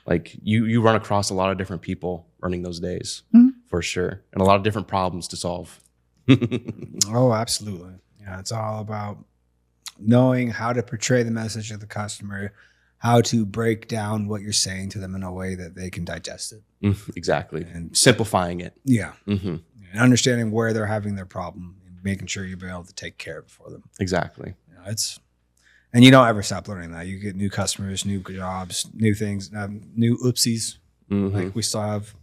Like you run across a lot of different people running those days for sure, and a lot of different problems to solve. Oh, absolutely. Yeah, it's all about knowing how to portray the message to the customer, how to break down what you're saying to them in a way that they can digest it. Exactly, And simplifying it. yeah, Mm-hmm. and understanding where they're having their problem and making sure you'll be able to take care of it for them. Exactly. You know, and you don't ever stop learning that. You get new customers, new jobs, new things, new oopsies. Mm-hmm. Like we still have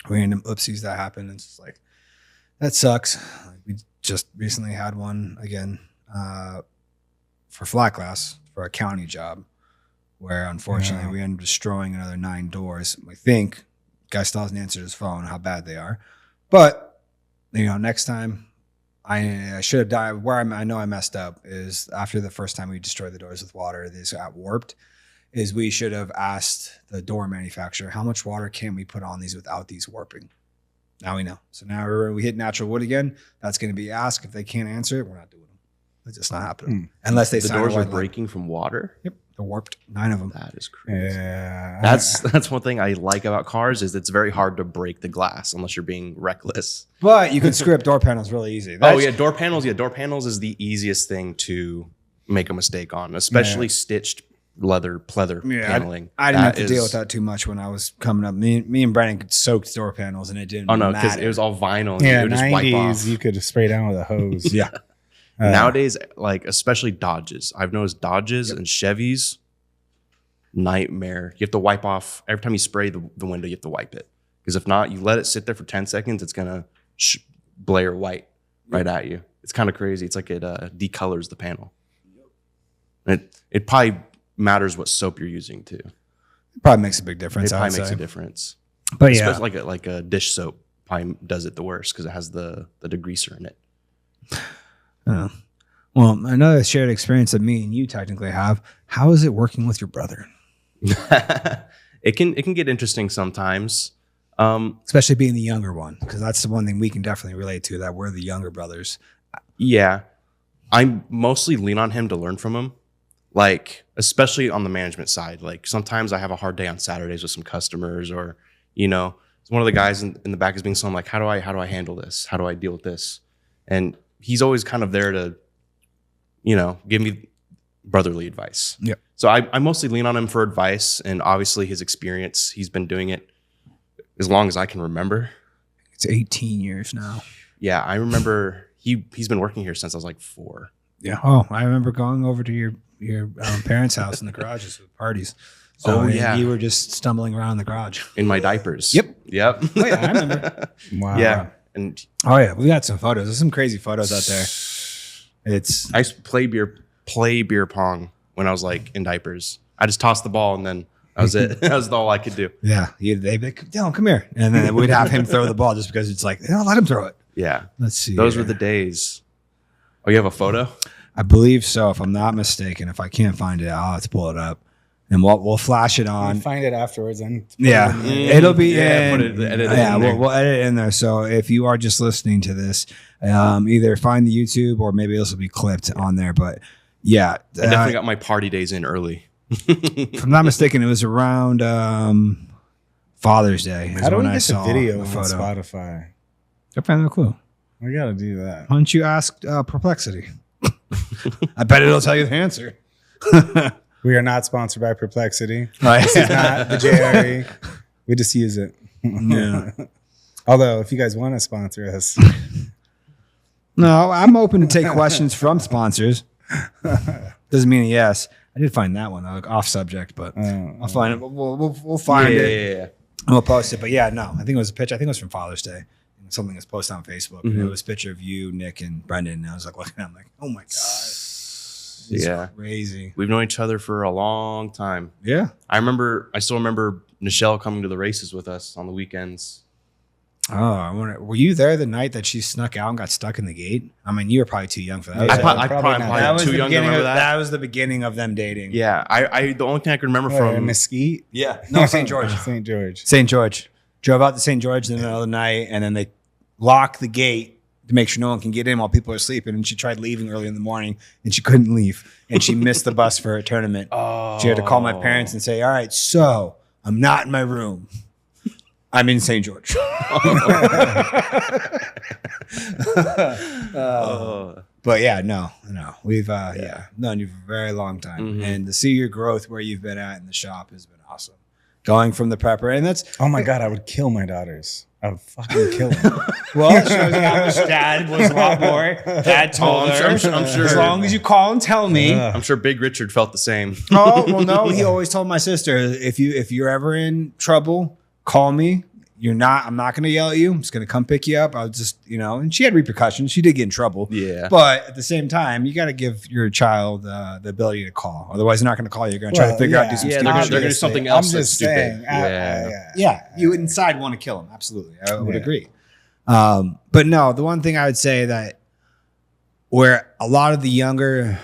random oopsies that happen. It's just like, that sucks. Like we just recently had one again for flat glass for a county job where unfortunately we ended up destroying another 9 doors. We think guy still hasn't answered his phone how bad they are. But, you know, next time I should have died. Where I know I messed up is after the first time we destroyed the doors with water, these got warped, is we should have asked the door manufacturer, how much water can we put on these without these warping? Now we know. So now we hit natural wood again. That's going to be asked. If they can't answer it, we're not doing them. It's just not happening. Unless they The sign a doors are white line. breaking from water. Yep. They're warped. 9 of them. That is crazy. Yeah. That's one thing I like about cars is it's very hard to break the glass unless you're being reckless. But you can screw up door panels really easy. Door panels. Yeah, door panels is the easiest thing to make a mistake on, especially stitched leather pleather paneling. I didn't have to deal with that too much when I was coming up. Me and Brandon could soak door panels and it didn't matter. Because it was all vinyl. And Yeah, it would just wipe 90s, off. you could spray down with a hose. Yeah. Nowadays, like especially Dodges, I've noticed Dodges and Chevys, nightmare. You have to wipe off every time you spray the window. You have to wipe it because if not, you let it sit there for 10 seconds, it's gonna blare white right at you. It's kind of crazy. It's like it decolors the panel. It probably matters what soap you're using too. It probably makes a big difference. It probably makes a difference. But yeah, especially like a dish soap probably does it the worst because it has the degreaser in it. Well, another shared experience that me and you technically have. How is it working with your brother? It can get interesting sometimes. Especially being the younger one, because that's the one thing we can definitely relate to, that we're the younger brothers. Yeah. I mostly lean on him to learn from him. Like, especially on the management side. Like sometimes I have a hard day on Saturdays with some customers or, you know, one of the guys in the back is being like, how do I handle this? How do I deal with this? And he's always kind of there to, you know, give me brotherly advice. Yep. So I mostly lean on him for advice and obviously his experience. He's been doing it as long as I can remember. It's 18 years now. Yeah, I remember he's been working here since I was like 4. Yeah. Oh, I remember going over to your parents' house in the garages with parties. So you were just stumbling around the garage in my diapers. Yep. Oh yeah, I remember. Wow. Yeah. And We got some photos. There's some crazy photos out there. I used to play beer pong when I was like in diapers. I just tossed the ball and then that was it. That was all I could do. Yeah. They'd be like, Dylan, come here. And then we'd have him throw the ball just because it's like, let him throw it. Yeah. Let's see. Those were the days. Oh, you have a photo? I believe so, if I'm not mistaken. If I can't find it, I'll have to pull it up. And we'll flash it on. We'll find it afterwards and it'll be in. Put it, edit it in there. We'll edit it in there. So if you are just listening to this, either find the YouTube or maybe this will be clipped on there. But yeah, I definitely got my party days in early. If I'm not mistaken, it was around Father's Day. How do we I get the saw video the on photo. Spotify? I have no clue. We got to do that. Why don't you ask Perplexity? I bet it'll tell you the answer. We are not sponsored by Perplexity. This It's not the JRE. We just use it. Yeah. Although, if you guys want to sponsor us, No, I'm open to take questions from sponsors. Doesn't mean a yes. I did find that one though, like off subject, but I'll find it. We'll find it. Yeah. We'll post it. But yeah, no, I think it was a picture. I think it was from Father's Day. Something was posted on Facebook. And it was a picture of you, Nick, and Brendan. And I was like looking at him like, oh my God. It's crazy. We've known each other for a long time. Yeah. I still remember Nichelle coming to the races with us on the weekends. Oh, were you there the night that she snuck out and got stuck in the gate? I mean, you were probably too young for that. I probably too young to remember that. That was the beginning of them dating. Yeah. I the only thing I can remember from Mesquite. Yeah. No, St. George. St. George. Drove out to St. George in the middle of the night, and then they locked the gate to make sure no one can get in while people are sleeping. And she tried leaving early in the morning, and she couldn't leave. And she missed the bus for her tournament. She had to call my parents and say, all right, so I'm not in my room. I'm in St. George. But yeah, no. We've known you for a very long time. And to see your growth where you've been at in the shop has been awesome. Going from the prepper, and that's oh my God, I would kill my daughters. I would fucking kill them. Well, it shows you how much Dad was a lot more. Dad told her. I'm sure. As long as you call and tell me. I'm sure Big Richard felt the same. Oh well, no. He always told my sister, if you're ever in trouble, call me. I'm not going to yell at you. I'm just going to come pick you up. I'll just, and she had repercussions. She did get in trouble. Yeah. But at the same time, you got to give your child the ability to call. Otherwise, they're not going to call you. You're going to try to figure out, do some stupid they're shit. going to do something else that's saying, stupid. Yeah. You inside want to kill them. Absolutely. I would agree. But no, the one thing I would say that where a lot of the younger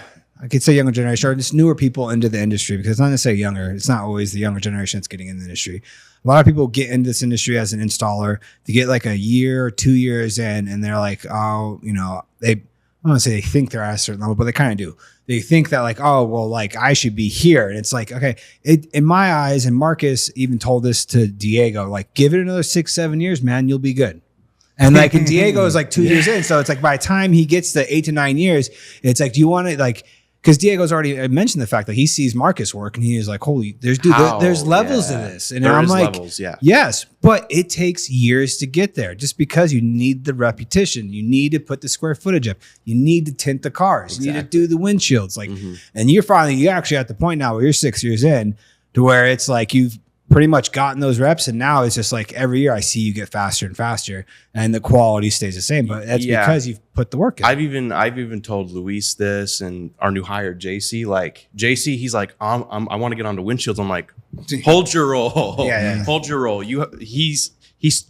generation, or just newer people into the industry, because it's not necessarily younger. It's not always the younger generation that's getting in the industry. A lot of people get into this industry as an installer. They get like a year or 2 years in, and they're like, oh, I don't want to say they think they're at a certain level, but they kind of do. They think that like, oh, well, like I should be here. And it's like, okay, in my eyes, and Marcus even told this to Diego, like, give it another 6-7 years, man, you'll be good. And like, and Diego is like 2 years in. So it's like, by the time he gets to 8 to 9 years, it's like, do you want to like, because Diego's already mentioned the fact that he sees Marcus work and he is like, holy, there's levels to this. And I'm like, levels, yes, but it takes years to get there just because you need the repetition. You need to put the square footage up. You need to tint the cars. Exactly. You need to do the windshields. Like, and you're actually at the point now where you're 6 years in to where it's like, you've pretty much gotten those reps. And now it's just like every year I see you get faster and faster and the quality stays the same, but that's because you've put the work in. I've even told Luis this and our new hire, JC, he's like, I want to get onto windshields. I'm like, hold your roll. Hold your roll. He's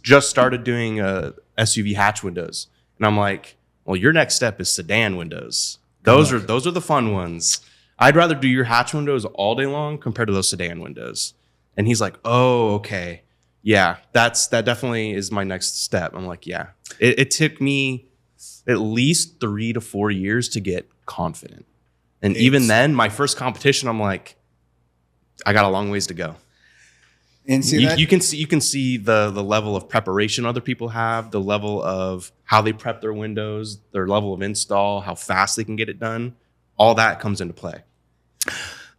just started doing SUV hatch windows. And I'm like, well, your next step is sedan windows. Those are the fun ones. I'd rather do your hatch windows all day long compared to those sedan windows. And he's like, oh, okay. Yeah, that definitely is my next step. I'm like, yeah. It took me at least 3 to 4 years to get confident. And even then, my first competition, I'm like, I got a long ways to go. And you can see the level of preparation other people have, the level of how they prep their windows, their level of install, how fast they can get it done. All that comes into play.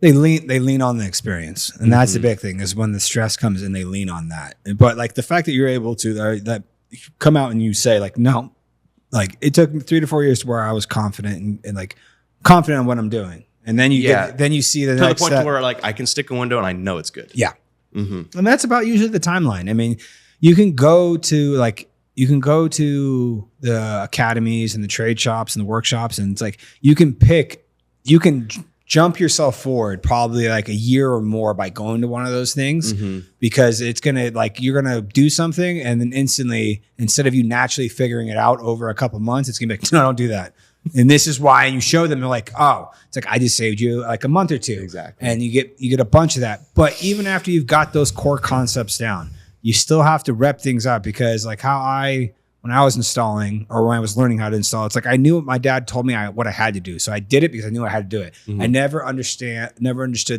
They lean on the experience, and that's the big thing. Is when the stress comes in, they lean on that. But like the fact that you're able to that come out and you say like, no, like it took me 3 to 4 years to where I was confident and like confident in what I'm doing, and then you see the next point step. To where like I can stick a window and I know it's good. Yeah, and that's about usually the timeline. I mean, you can go to the academies and the trade shops and the workshops, and it's like you can jump yourself forward probably like a year or more by going to one of those things because it's going to like, you're going to do something and then instantly, instead of you naturally figuring it out over a couple months, it's going to be like, no, don't do that. And this is why. And you show them, they're like, oh, it's like, I just saved you like a month or two. Exactly. And you get a bunch of that. But even after you've got those core concepts down, you still have to rep things up because like when I was installing or when I was learning how to install, it's like I knew what my dad told me what I had to do. So I did it because I knew I had to do it. I never understood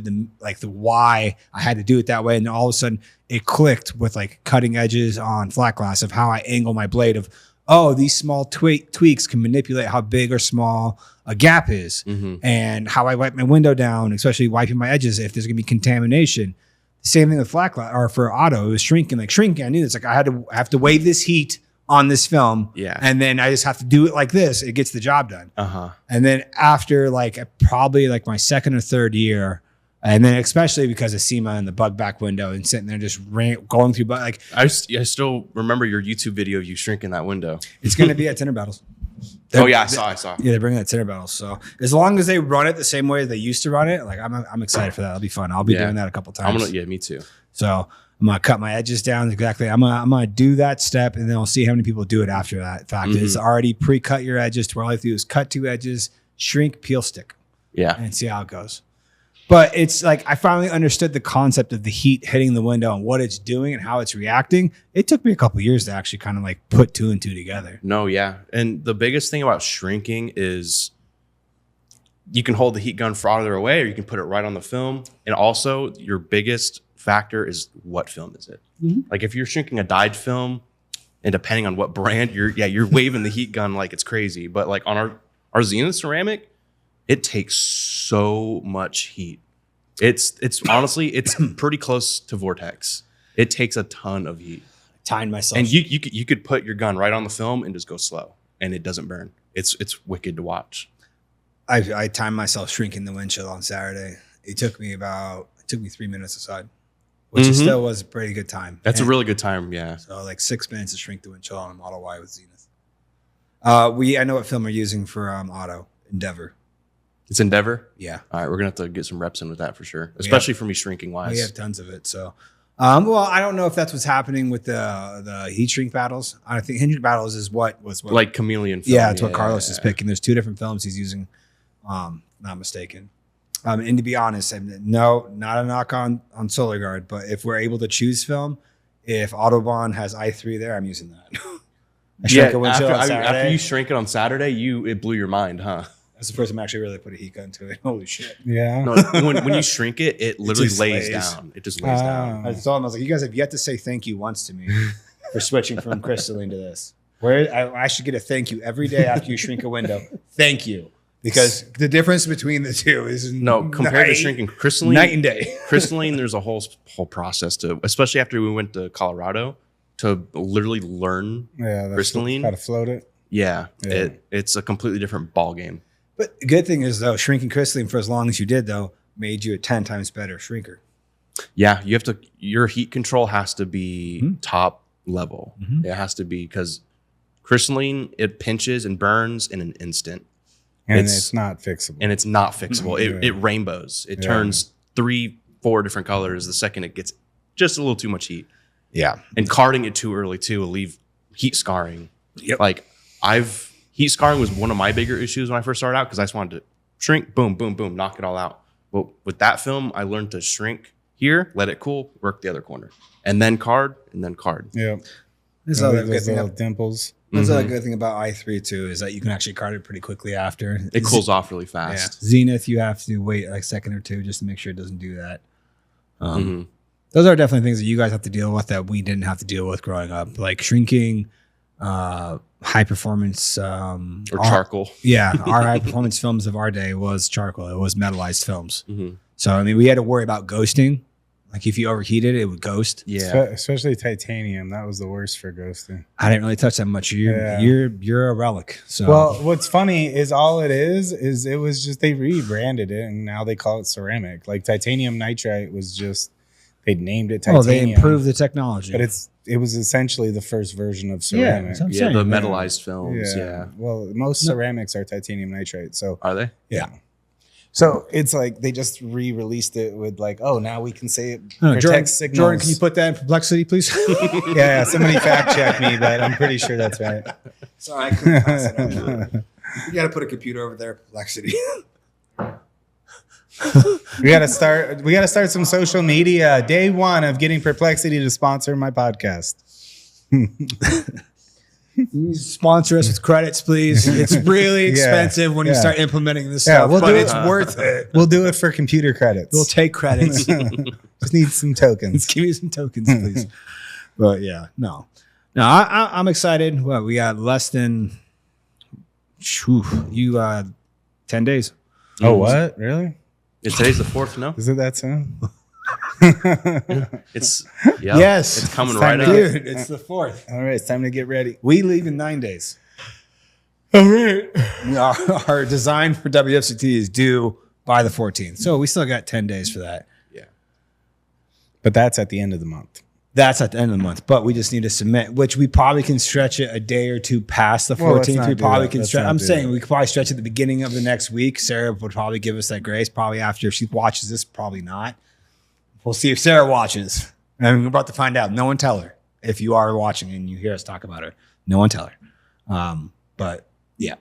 the why I had to do it that way. And all of a sudden it clicked with like cutting edges on flat glass of how I angle my blade of, oh, these small tweaks can manipulate how big or small a gap is and how I wipe my window down, especially wiping my edges if there's gonna be contamination. Same thing with flat glass or for auto, it was shrinking. I knew it's like I have to wave this heat on this film. Yeah. And then I just have to do it like this. It gets the job done. And then after like probably like my second or third year, And then especially because of SEMA and the bug back window and sitting there just going through, but like I still remember your YouTube video of you shrinking that window. it's going to be at Tinter Battles. Oh yeah, I saw. Yeah, they're bringing that Tinter Battles. So as long as they run it the same way they used to run it, like I'm excited for that. It'll be fun. I'll be doing that a couple times. Me too. So I'm gonna cut my edges down exactly. I'm gonna do that step, and then I'll see how many people do it after that. In fact, it's already pre-cut your edges. To where all I have to do is cut 2 edges, shrink, peel, stick, and see how it goes. But it's like I finally understood the concept of the heat hitting the window and what it's doing and how it's reacting. It took me a couple of years to actually kind of like put 2 and 2 together. No, yeah. And the biggest thing about shrinking is you can hold the heat gun farther away or you can put it right on the film. And also your biggest factor is what film is it? Like if you're shrinking a dyed film and depending on what brand, you're waving the heat gun like it's crazy. But like on our Zenith ceramic, it takes so much heat. It's honestly, it's pretty close to Vortex. It takes a ton of heat. Timed myself. And you could put your gun right on the film and just go slow and it doesn't burn. It's wicked to watch. I timed myself shrinking the windshield on Saturday. It took me 3 minutes aside, which still was a pretty good time. That's a really good time, yeah. So like 6 minutes to shrink the windshield on a Model Y with Zenith. I know what film we're using for Auto Endeavor. It's Endeavor? Yeah. All right, we're going to have to get some reps in with that for sure, especially for me shrinking wise. We have tons of it. So, well, I don't know if that's what's happening with the heat shrink battles. I think heat shrink battles is what like chameleon film. Yeah, it's what Carlos is picking. There's 2 different films he's using, not mistaken. And to be honest, no, not a knock on Solar Guard, but if we're able to choose film, if Autobahn has i3 there, I'm using that. After you shrink it on Saturday, it blew your mind, huh? That's the first time I actually really put a heat gun to it. Holy shit. Yeah. No, when you shrink it, it literally lays down. It just lays down. I told him, I was like, you guys have yet to say thank you once to me for switching from crystalline to this. Where I should get a thank you every day after you shrink a window. Thank you. Because the difference between the two is compared to shrinking crystalline, night and day. Crystalline, there's a whole process to, especially after we went to Colorado, to literally learn crystalline. How to float it. Yeah. It's a completely different ball game. But the good thing is, though, shrinking crystalline for as long as you did, though, made you a 10 times better shrinker. Yeah, your heat control has to be top level. It has to be, because crystalline, it pinches and burns in an instant. And it's not fixable. It rainbows. It turns 3-4 different colors the second it gets just a little too much heat. Yeah. And carding it too early, too, will leave heat scarring. Yep. Like, heat scarring was one of my bigger issues when I first started out because I just wanted to shrink, boom, boom, boom, knock it all out. But with that film, I learned to shrink here, let it cool, work the other corner, and then card, Yeah. There's other good thing little dimples. There's another good thing about i3 too is that you can actually card it pretty quickly after. It cools off really fast. Yeah. Zenith, you have to wait like a second or 2 just to make sure it doesn't do that. Those are definitely things that you guys have to deal with that we didn't have to deal with growing up, like shrinking. High performance or charcoal. Our high performance films of our day was charcoal. It was metallized films. So I mean, we had to worry about ghosting. Like if you overheated it would ghost. Yeah, especially titanium. That was the worst for ghosting. I didn't really touch that much. You're a relic. So well, what's funny is all it is it was just they rebranded it and now they call it ceramic. Like titanium nitride was just they named it titanium. Oh, they improved the technology, but it was essentially the first version of ceramic. Yeah, the metallized films. Yeah. Well, most ceramics are titanium nitride. So are they? Yeah. So it's like they just re-released it with like, oh, now we can say it protects signals. Jordan, can you put that in perplexity, please? Yeah, somebody fact check me, but I'm pretty sure that's right. Sorry, I couldn't pass it over. You got to put a computer over there, perplexity. We gotta start some social media. Day 1 of getting Perplexity to sponsor my podcast. Sponsor us with credits, please. It's really expensive when you start implementing this stuff, but it's worth it. We'll do it for computer credits. We'll take credits. Just need some tokens. Give me some tokens, please. But yeah, no, I'm excited. Well, we got less than 10 days. Oh, what? Really? Today's the 4th, no? Is it that soon? Yes, it's coming right up. Dude, it's the 4th. All right, it's time to get ready. We leave in 9 days. All right. Our design for WFCT is due by the 14th. So we still got 10 days for that. Yeah. But that's at the end of the month. That's at the end of the month, but we just need to submit, which we probably can stretch it a day or two past the 14th. We probably can stretch. I'm saying we could probably stretch at the beginning of the next week. Sarah would probably give us that grace. Probably after, if she watches this, probably not. We'll see if Sarah watches. And we're about to find out. No one tell her. If you are watching and you hear us talk about her, no one tell her. But yeah.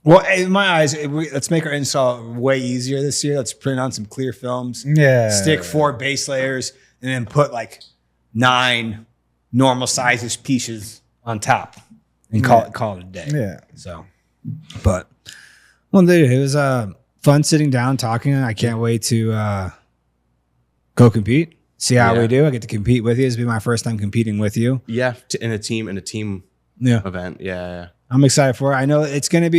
Well, in my eyes, let's make our install way easier this year. Let's print on some clear films. Yeah. Stick 4 base layers and then put like 9 normal sizes pieces on top and call it a day. Yeah. So, but well, dude, it was fun sitting down talking. I can't wait to go compete. See how we do. I get to compete with you. This will be my first time competing with you. Yeah, in a team event. Yeah. I'm excited for it. I know it's going to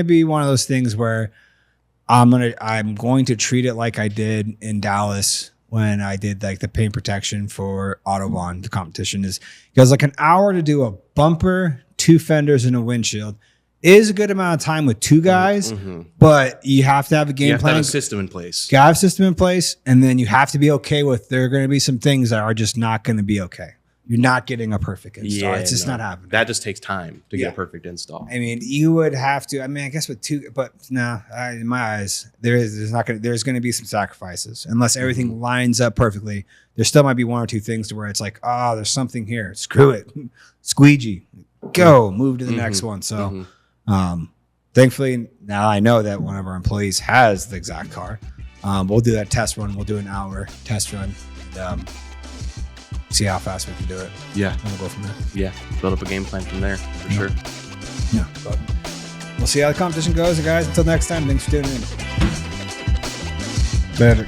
be one of those things where I'm going to treat it like I did in Dallas when I did like the paint protection for Automotive. The competition is because like an hour to do a bumper, 2 fenders, and a windshield is a good amount of time with 2 guys, but you have to have a game plan. You have to have a system in place. You got to have a system in place, and then you have to be okay with there are going to be some things that are just not going to be okay. You're not getting a perfect install. It's just not happening. That just takes time to get a perfect install. I mean, you would have to. I mean, I guess with 2, but no. In my eyes, there's going to be some sacrifices unless everything lines up perfectly. There still might be 1 or 2 things to where it's like, oh, there's something here. Screw it, squeegee, go move to the next one. So, thankfully, now I know that one of our employees has the exact car. We'll do that test run. We'll do an hour test run. And, see how fast we can do it. Yeah. And we'll go from there. Yeah. Build up a game plan from there for sure. Yeah. But we'll see how the competition goes. And guys, until next time, thanks for tuning in. Better.